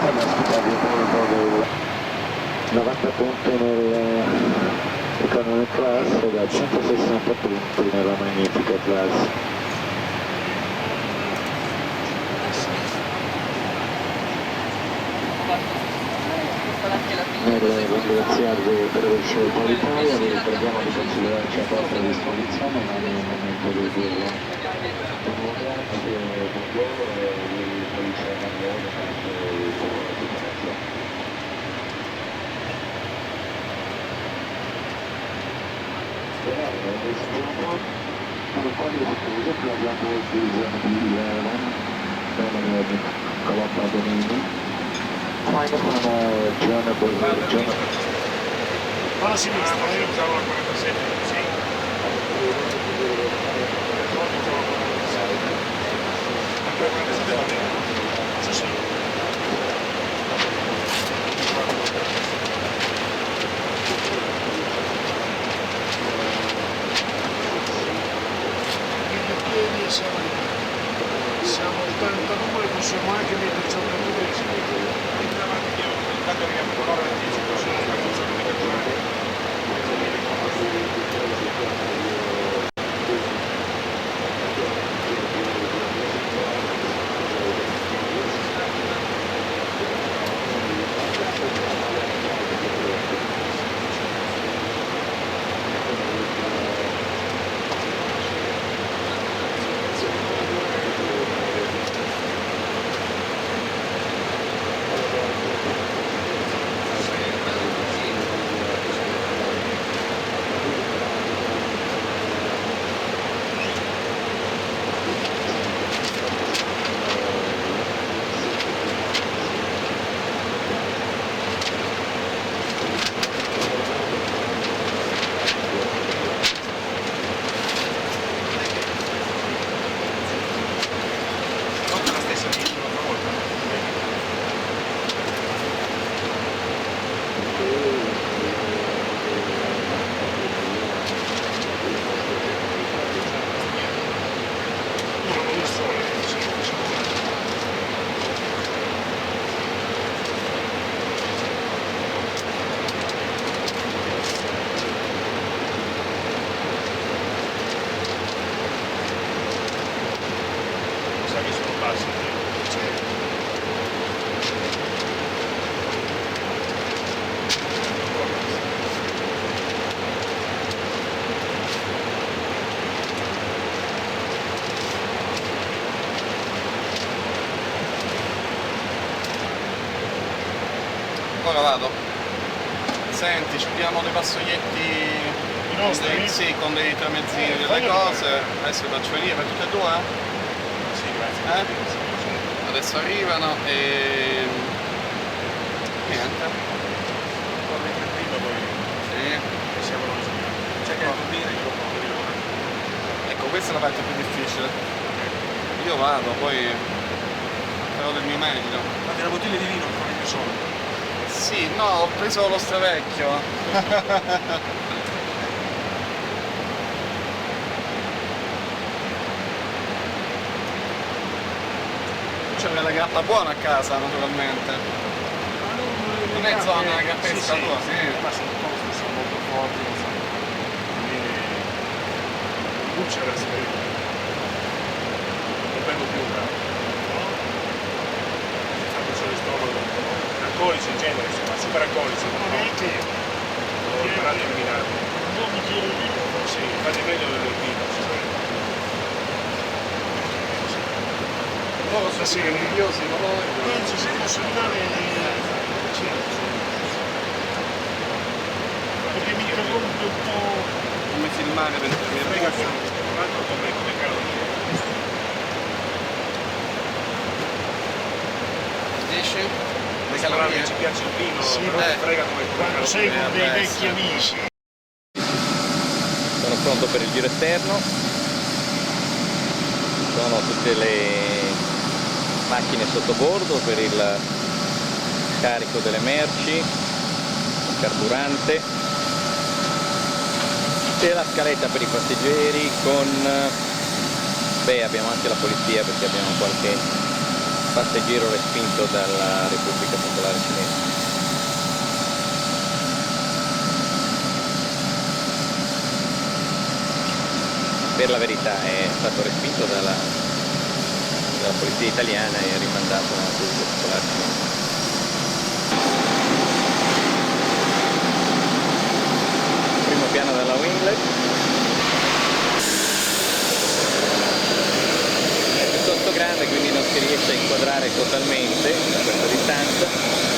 ed ospita di bordo del 90 punti nel Economy Class e da 160 punti nella Magnifica Class. Nel ringraziarvi per aver scelto l'Italia, vi ricordiamo di considerarci a vostra disposizione in ogni momento del volo. Per quali scuse che abbiamo utilizzato il Calappa Domini. Fine con John. Alla sinistra, usavo la 47, sì. Anche la 47 va bene. sì, sì. I piedi siamo 82, possiamo anche metterci a 82. Intanto arriviamo con l'ora 10, così non faccio l'unica giornata. Ora vado. Senti, abbiamo dei vassoietti con dei tramezzini, delle cose. Adesso li faccio venire per tutte e due? Sì, grazie. Adesso arrivano e... niente. Prima poi Sì. siamo noi. C'è che dire, io non vedo. Ecco, questa è la parte più difficile. Io vado, poi farò del mio meglio. Ma della bottiglia di vino non ne sono. Sì, no, ho preso lo stravecchio. C'è una grappa buona a casa, naturalmente. Non è zona grappesca tua? Sì. Ma sono toste, sono molto forti, non so. Quindi non c'è da scrivere. Non prendo più un fatto solo stomaco. Alcolici in genere, insomma, super alcolici. Non è che Ho imparato a eliminarli. non mi giro di vino. Sì, infatti è meglio del vino, Loro sono Sì. invidiosi, ma loro... Penso si possono dare perché mi interrompe un po'. Come filmare mentre mi frega arrivo. un altro come calorie. Dici? Le Calorie calorie? ci piace il vino, Sì, però frega come Quando sei con dei vecchi amici. Sono pronto per il giro esterno, sono tutte le macchine sotto bordo per il carico delle merci, il carburante e la scaletta per i passeggeri con, abbiamo anche la polizia perché abbiamo qualche passeggero respinto dalla Repubblica Popolare Cinese. Per la verità è stato respinto dalla polizia italiana e rimandato nella Repubblica Popolare Cinese. Primo piano della winglet. È piuttosto grande, quindi non si riesce a inquadrare totalmente da questa distanza.